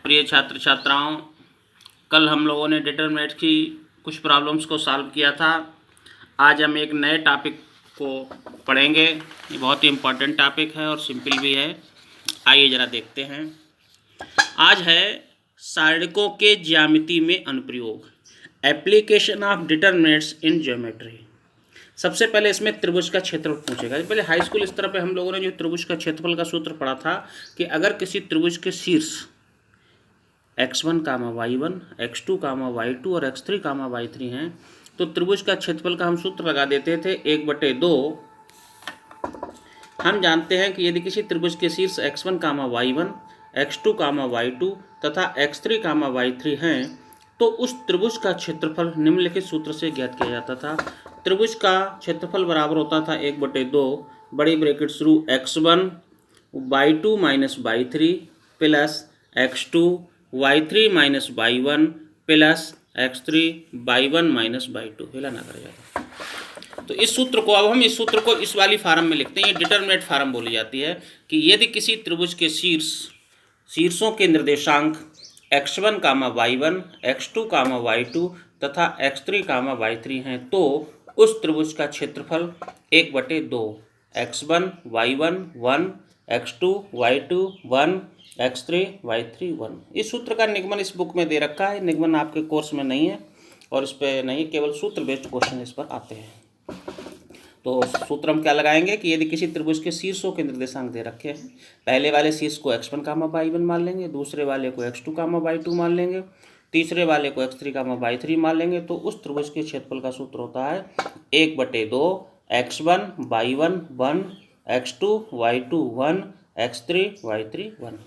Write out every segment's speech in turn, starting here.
प्रिय छात्र छात्राओं, कल हम लोगों ने डिटरमिनेंट्स की कुछ प्रॉब्लम्स को सॉल्व किया था। आज हम एक नए टॉपिक को पढ़ेंगे। ये बहुत ही इम्पोर्टेंट टॉपिक है और सिंपल भी है। आइए ज़रा देखते हैं। आज है सारणिकों के ज्यामिति में अनुप्रयोग, application of determinants in geometry. सबसे पहले इसमें त्रिभुज का क्षेत्रफल पूछेगा। पहले हाई स्कूल स्तर पे हम लोगों ने जो त्रिभुज का क्षेत्रफल का सूत्र पढ़ा था कि अगर किसी त्रिभुज के शीर्ष x1, y1, x2, y2 और x3, y3 हैं तो त्रिभुज का क्षेत्रफल का हम सूत्र लगा देते थे 1/2। हम जानते हैं कि यदि किसी त्रिभुज के शीर्ष x1, y1, x2, y2 तथा x3, y3 हैं तो उस त्रिभुज का क्षेत्रफल निम्नलिखित सूत्र से ज्ञात किया जाता था। त्रिभुज का क्षेत्रफल बराबर होता था 1/2 बड़ी ब्रैकेट शुरू x1 y2 minus y3 plus x2 y3 minus y1 plus x3 y1 minus y2 हिला ना कर जाता। तो इस सूत्र को अब हम इस सूत्र को इस वाली फार्म में लिखते हैं। ये डिटरमिनेंट फार्म बोली जाती है कि यदि किसी त्रिभुज के शीर्षों के निर्देशांक x1, y1, x2, y2 तथा x3, y3 हैं तो उस त्रिभुज का क्षेत्रफल 1/2 x1 y1 1 x2 y2 1 x3 y3 1। इस सूत्र का निगमन इस बुक में दे रखा है। निगमन आपके कोर्स में नहीं है और इस पर नहीं, केवल सूत्र बेस्ड क्वेश्चन इस पर आते हैं। तो सूत्र हम क्या लगाएंगे कि यदि किसी त्रिभुज के शीर्षों के निर्देशांक दे रखे हैं, पहले वाले शीर्ष को x1, y1 मान लेंगे, दूसरे वाले को x2, y2 मान लेंगे, तीसरे वाले को x3, y3 मान लेंगे तो उस त्रिभुज के क्षेत्रफल का सूत्र होता है 1/2 x1 y1 1 x2 y2 1 x3 y3 1।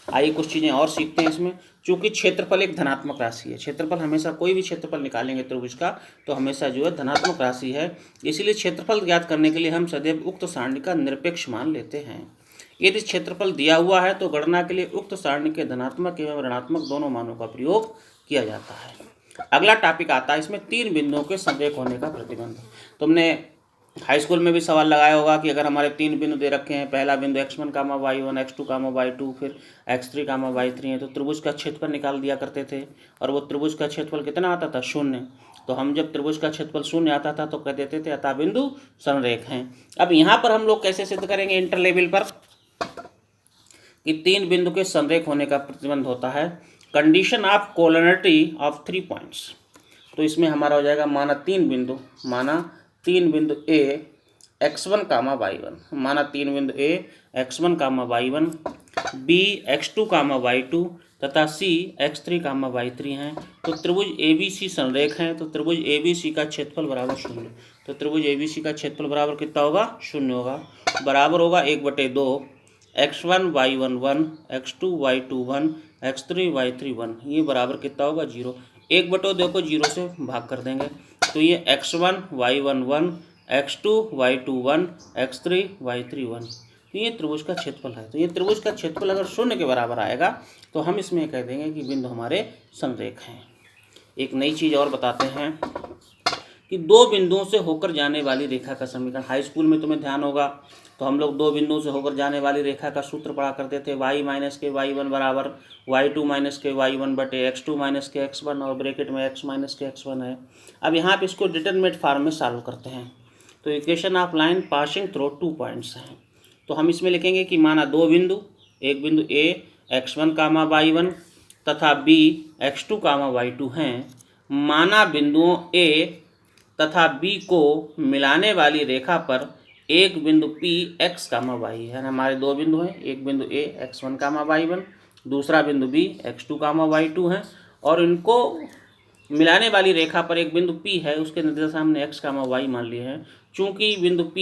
आइए कुछ चीज़ें और सीखते हैं इसमें। चूँकि क्षेत्रफल एक धनात्मक राशि है, क्षेत्रफल हमेशा कोई भी क्षेत्रफल निकालेंगे त्रिभुज का तो हमेशा जो है धनात्मक राशि है, इसलिए क्षेत्रफल ज्ञात करने के लिए हम सदैव उक्त सारणी का निरपेक्ष मान लेते हैं। यदि क्षेत्रफल दिया हुआ है तो गणना के लिए उक्त सारणी के धनात्मक एवं ऋणात्मक दोनों मानों का प्रयोग किया जाता है। अगला टॉपिक आता है इसमें 3 बिंदुओं के संरेख होने का प्रतिबंध। तुमने हाई स्कूल में भी सवाल लगाया होगा कि अगर हमारे 3 बिंदु दे रखे हैं, पहला बिंदु x1, y1, x2, y2 फिर x3, y3 है तो त्रिभुज का क्षेत्रफल निकाल दिया करते थे और वो त्रिभुज का क्षेत्रफल कितना आता था? 0। तो हम जब त्रिभुज का क्षेत्रफल 0 आता था तो कह देते थे अतः बिंदु संरेख हैं। अब यहाँ पर हम लोग कैसे सिद्ध करेंगे इंटर लेवल पर कि 3 बिंदु के संरेख होने का प्रतिबंध होता है condition of collinearity of 3 points. तो इसमें हमारा हो जाएगा माना 3 बिंदु A x1, y1, माना 3 बिंदु A x1, y1, B x2, y2 तथा C x3, y3 हैं तो त्रिभुज ABC संरेख हैं। तो त्रिभुज ABC का क्षेत्रफल बराबर 0। तो त्रिभुज ABC का क्षेत्रफल बराबर कितना होगा? 0 होगा। बराबर होगा 1/2 x1 y1 1 x2 y2 1 x3 y3 1। ये बराबर कितना होगा? 0। 1/2 को 0 से भाग कर देंगे तो ये x1 y1 1 x2 y2 1 x3 y3 1। तो ये त्रिभुज का क्षेत्रफल है। तो ये त्रिभुज का क्षेत्रफल अगर 0 के बराबर आएगा तो हम इसमें कह देंगे कि बिंदु हमारे संरेख हैं। एक नई चीज़ और बताते हैं कि 2 बिंदुओं से होकर जाने वाली रेखा का समीकरण। हाई स्कूल में तुम्हें ध्यान होगा तो हम लोग 2 बिंदुओं से होकर जाने वाली रेखा का सूत्र पढ़ा करते थे y माइनस के y1 बराबर y2 माइनस के y1 बटे x2 माइनस के x1 और ब्रैकेट में x माइनस के x1 है। अब यहाँ पे इसको डिटरमिनेंट फॉर्म में सॉल्व करते हैं। तो equation of line passing through 2 points हैं। तो हम इसमें लिखेंगे कि माना 2 बिंदु, एक बिंदु A x1, y1 तथा B x2, y2 हैं। माना बिंदुओं A तथा B को मिलाने वाली रेखा पर एक बिंदु P x, y है। हमारे 2 बिंदु हैं, एक बिंदु A x1, y1, दूसरा बिंदु B x2, y2 है और इनको मिलाने वाली रेखा पर एक बिंदु P है, उसके निर्देशांक हमने x, y मान लिए हैं। चूँकि बिंदु P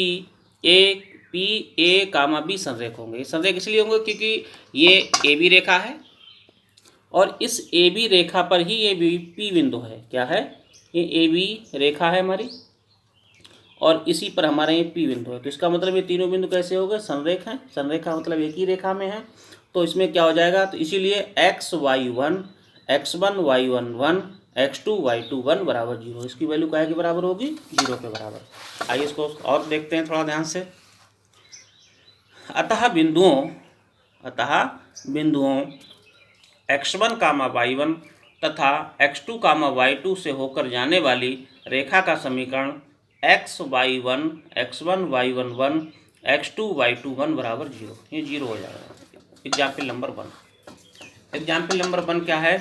A, B संरेख होंगे। संरेख इसलिए होंगे क्योंकि ये AB रेखा है और इस AB रेखा पर ही ये P बिंदु है। क्या है? ये AB रेखा है हमारी और इसी पर हमारा ये P बिंदु है। तो इसका मतलब ये तीनों बिंदु कैसे हो गए? संरेख हैं। संरेख का मतलब एक ही रेखा में है। तो इसमें क्या हो जाएगा? तो इसीलिए x y1 x1 y1 1 x2 y2 1 बराबर 0। इसकी वैल्यू क्या के बराबर होगी? 0 के बराबर। आइए इसको और देखते हैं थोड़ा ध्यान से। अतः बिंदुओं x1 कामा y1 तथा x2 कामा y2 से होकर जाने वाली रेखा का समीकरण x1 y11 x2 y21 बराबर 0, ये 0 हो जाएगा। Example number 1। एग्जाम्पल नंबर 1 क्या है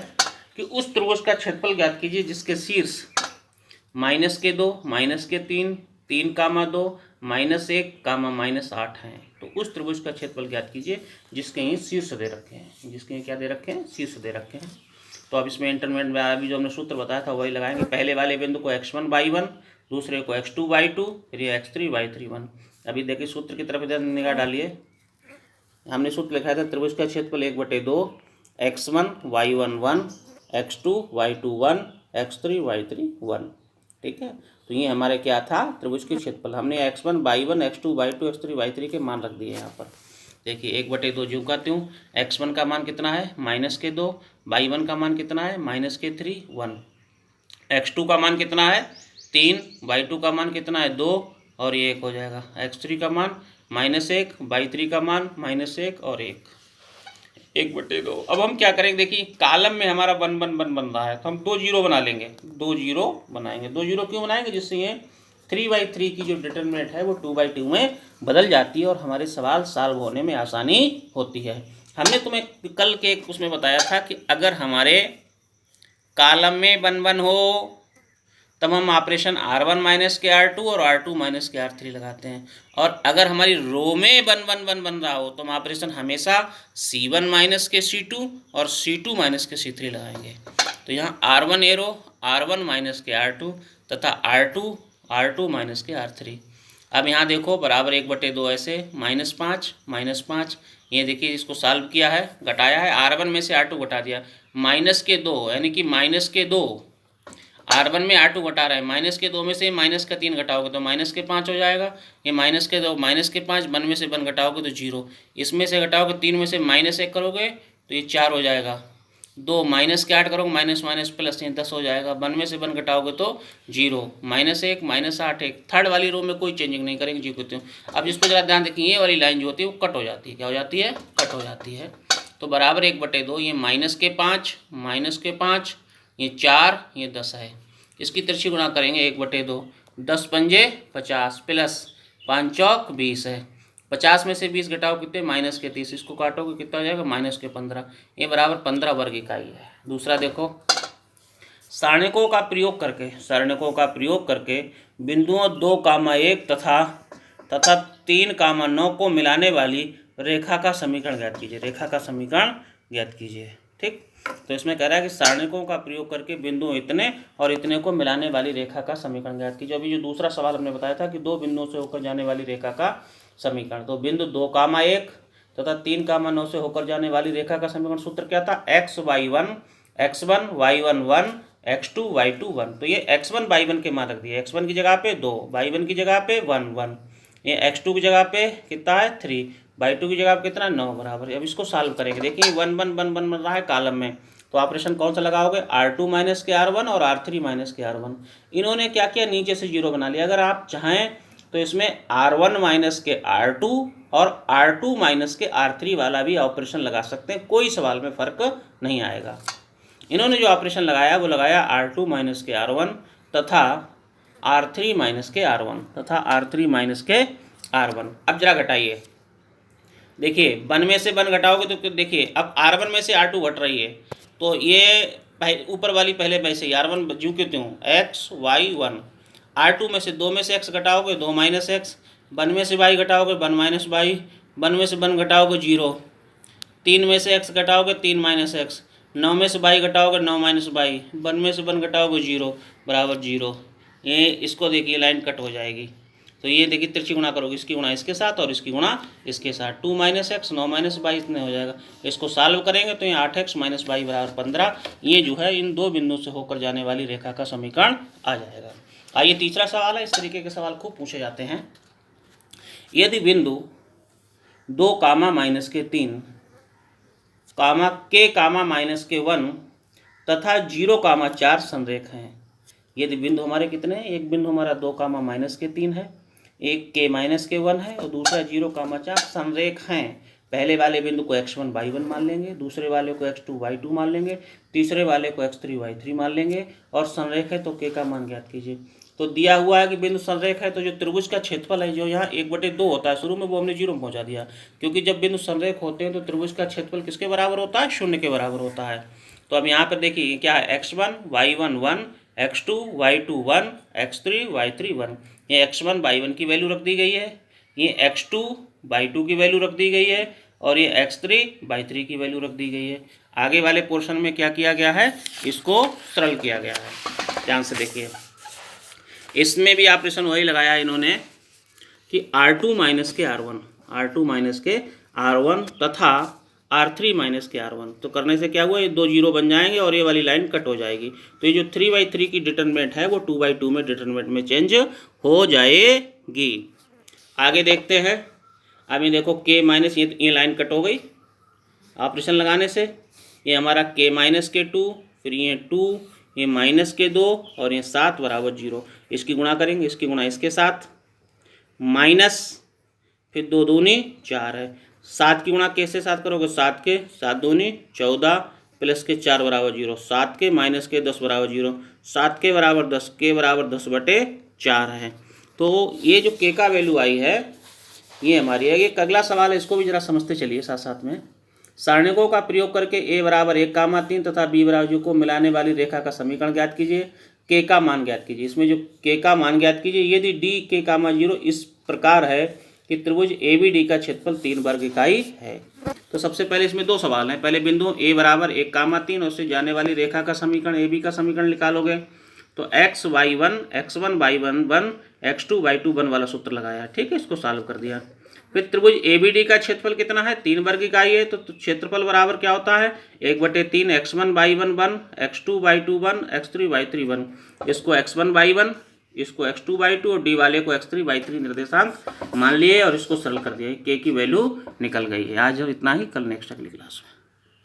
कि उस त्रिभुज का क्षेत्रफल ज्ञात कीजिए जिसके शीर्ष -2 -3 3 कामा 2 -1 कामा -8 हैं। तो उस त्रिभुज का क्षेत्रफल ज्ञात कीजिए जिसके ये शीर्ष दे रखे हैं, जिसके क्या दे रखे हैं, शीर्ष दे रखे हैं। तो अब इसमें इंटरमीडिएट में अभी जो हमने सूत्र बताया था वही लगाएंगे। पहले वाले बिंदु को x1 y1, दूसरे को x2 y2, फिर ये x3 y3 1। अभी देखिए सूत्र की तरफ इधर निगाह डालिए। हमने सूत्र लिखा था त्रिभुज का क्षेत्रफल 1/2 x1 y1 1 x2 y2 1 x3 y3 1। ठीक है, तो ये हमारे क्या था, त्रिभुज के क्षेत्रफल। हमने x1 y1 x2 y2 x3 y3 के मान रख दिए यहाँ पर। देखिए 1/2 ज्यों का त्यों। x1 का मान कितना है -2, y1 का मान कितना है -3 1, x2 का मान कितना है 3, y2 का मान कितना है 2 और ये 1 हो जाएगा। x3 का मान -1, y3 का मान -1 और 1/2। अब हम क्या करेंगे, देखिए कॉलम में हमारा 1 1 1 बन रहा है तो हम 2 0 बना लेंगे, 2 0 बनाएंगे। 2 0 क्यों बनाएंगे, जिससे ये 3/3 की जो डिटरमिनेंट है वो 2/2 में बदल जाती है और हमारे सवाल सॉल्व होने में आसानी होती है। हमने तुम्हें कल के उसमें बताया था कि अगर हमारे कॉलम में 1 1 हो तब हम ऑपरेशन R1 माइनस के R2 और R2 माइनस के R3 लगाते हैं, और अगर हमारी रो में 1 1 1 बन रहा हो तो हम ऑपरेशन हमेशा C1 माइनस के C2 और C2 माइनस के C3 लगाएंगे। तो यहाँ R1 एरो R1 माइनस के R2 तथा R2 माइनस के R3। अब यहाँ देखो बराबर 1/2 ऐसे -5 ये देखिए इसको सॉल्व किया है, घटाया है, R1 में से R2 घटा दिया, -2 यानी कि -2 R1 में R2 घटा रहा है, -2 में से -3 घटाओगे तो -5 हो जाएगा। ये -2 -5 1 में से 1 घटाओगे तो 0, इसमें से घटाओगे 3 में से -1 करोगे तो ये 4 हो जाएगा। 2 -8 करोगे माइनस प्लस ये 10 हो जाएगा। 1 में से 1 घटाओगे तो 0, -1 -8 1। थर्ड वाली रो में कोई चेंजिंग नहीं करेंगे, जी कहते हो। अब इसको जरा ध्यान देखिए, ये वाली लाइन जो होती है वो कट हो जाती है, क्या हो जाती है, कट हो जाती है। तो बराबर 1/2, ये -5 ये 4 ये 10 है। इसकी तिरछी गुणा करेंगे 1/2, 10 पंजे 50 प्लस 5 चौक 20 है। 50 में से 20 घटाओ कितने, -30, इसको काटोगे कितना हो जाएगा, -15। ये बराबर 15 वर्ग इकाई है। दूसरा देखो, सारणिकों का प्रयोग करके बिंदुओं 2, 1 तथा 3, 9 को मिलाने वाली रेखा का समीकरण ज्ञात कीजिए। रेखा का समीकरण ज्ञात कीजिए। ठीक, तो इसमें कह रहा है कि सारणिकों का प्रयोग करके बिंदु इतने और इतने को मिलाने वाली रेखा का समीकरण ज्ञात कीजिए। अभी जो दूसरा सवाल हमने बताया था कि 2 बिंदुओं से होकर जाने वाली रेखा का समीकरण, तो बिंदु 2, 1 तथा 3, 9 से होकर जाने वाली रेखा का समीकरण सूत्र क्या था, x1 y1 1 x2 y2 1। तो ये x1 y1 के मान रख दिए, x1 की जगह पे 2, y1 की जगह पे 1 1, ये x2 की जगह पे कितना है 3, y2 की जगह पे कितना 9 बराबर। अब इसको सॉल्व करेंगे, देखिए 1 1 1 1 बन रहा है कॉलम में, तो ऑपरेशन कौन सा लगाओगे, R2 माइनस के R1 और R3 माइनस के R1। इन्होंने क्या किया, नीचे से 0 बना लिया। अगर आप चाहें तो इसमें R1 माइनस के R2 और R2 माइनस के R3 वाला भी ऑपरेशन लगा सकते हैं, कोई सवाल में फ़र्क नहीं आएगा। इन्होंने जो ऑपरेशन लगाया वो लगाया R2 माइनस के R1 तथा R3 माइनस के R1 तथा R3 माइनस के R1। अब जरा घटाइए, देखिए 1 में से 1 घटाओगे तो देखिए अब R1 में से R2 घट रही है, तो ये ऊपर वाली पहले वैसे ही R1 ज्यों के त्यों x y 1, R2 में से 2 में से x घटाओगे 2 माइनस x, 1 में से y घटाओगे 1 माइनस y, 1 में से 1 घटाओगे 0, 3 में से x घटाओगे 3 माइनस x, 9 में से y घटाओगे 9 माइनस y, 1 में से 1 घटाओगे 0 बराबर 0। ये इसको देखिए लाइन कट हो जाएगी, तो ये देखिए तिरछी गुणा करोगे, इसकी गुणा इसके साथ और इसकी गुणा इसके साथ, 2 माइनस x 9 माइनस y इतने हो जाएगा। इसको सॉल्व करेंगे तो ये 8x माइनस y बराबर 15। ये जो है इन 2 बिंदुओं से होकर जाने वाली रेखा का समीकरण आ जाएगा। आइए तीसरा सवाल है, इस तरीके के सवाल खूब पूछे जाते हैं। यदि बिंदु 2, -3, -1 तथा 0, 4 संरेख हैं। यदि बिंदु हमारे कितने हैं, एक बिंदु हमारा 2, -3 है, एक -1 है और दूसरा 0, 4 संरेख हैं, पहले वाले बिंदु को x1 y1 मान लेंगे, दूसरे वाले को x2 y2 मान लेंगे, तीसरे वाले को x3 y3 मान लेंगे और संरेख है तो k का मान ज्ञात कीजिए। तो दिया हुआ है कि बिंदु संरेख है तो जो त्रिभुज का क्षेत्रफल है जो यहाँ 1/2 होता है, शुरू में वो हमने 0 में पहुँचा दिया, क्योंकि जब बिंदु संरेख होते हैं तो त्रिभुज का क्षेत्रफल किसके बराबर होता है? 0 के बराबर होता है। तो अब यहाँ पर देखिए क्या है, x1 y1 1, x2 y2 1, x3 y3 1। ये x1 y1 की वैल्यू रख दी गई है, ये x2 y2 की वैल्यू रख दी गई है और ये x3 y3 की वैल्यू रख दी गई है। आगे वाले पोर्शन में क्या किया गया है? इसको सरल किया गया है। ध्यान से देखिए, इसमें भी ऑपरेशन वही लगाया इन्होंने कि R2 माइनस के R1, R2 माइनस के R1 तथा R3 माइनस के R1। तो करने से क्या हुआ, ये 2 0 बन जाएंगे और ये वाली लाइन कट हो जाएगी। तो ये जो 3/3 की डिटरमिनेंट है वो 2/2 में डिटरमिनेंट में चेंज हो जाएगी। आगे देखते हैं। अब ये देखो k माइनस, ये लाइन कट हो गई ऑपरेशन लगाने से। ये हमारा k माइनस के 2, फिर ये 2, ये माइनस के 2 और ये 7 बराबर 0। इसकी गुणा करेंगे, इसकी गुणा इसके साथ, माइनस फिर 2 दूनी 4 है, 7 की गुणा k से 7 करोगे 7 के 7 दूनी 14 प्लस के 4 बराबर 0, 7 के माइनस के 10 बराबर 0, 7 के बराबर 10, के बराबर 10/4 है। तो ये जो k का वैल्यू आई है ये हमारी है। ये अगला सवाल है, इसको भी जरा समझते चलिए साथ साथ में। सारणिकों का प्रयोग करके a बराबर 1, 3 तथा b बराबर 0 को मिलाने वाली रेखा का समीकरण ज्ञात कीजिए, k का मान ज्ञात कीजिए। इसमें जो k का मान ज्ञात कीजिए, यदि d k, 0 इस प्रकार है कि त्रिभुज ABD का क्षेत्रफल 3 वर्ग इकाई है। तो सबसे पहले इसमें 2 सवाल हैं। पहले बिंदु a बराबर 1, 3 और उससे जाने वाली रेखा का समीकरण AB का समीकरण निकालोगे। तो x1 y1 1, x2 y2 1 वाला सूत्र लगाया, ठीक है, इसको सॉल्व कर दिया। फिर त्रिभुज ABD का क्षेत्रफल कितना है? 3 वर्ग इकाई है। तो क्षेत्रफल बराबर क्या होता है? 1/3 x1 y1 1, x2 y2 1, x3 y3 1। इसको x1 y1, इसको x2 y2 और d वाले को x3 y3 निर्देशांक मान लिए और इसको सरल कर दिया। k की वैल्यू निकल गई है। आज इतना ही, कल नेक्स्ट अगली क्लास में।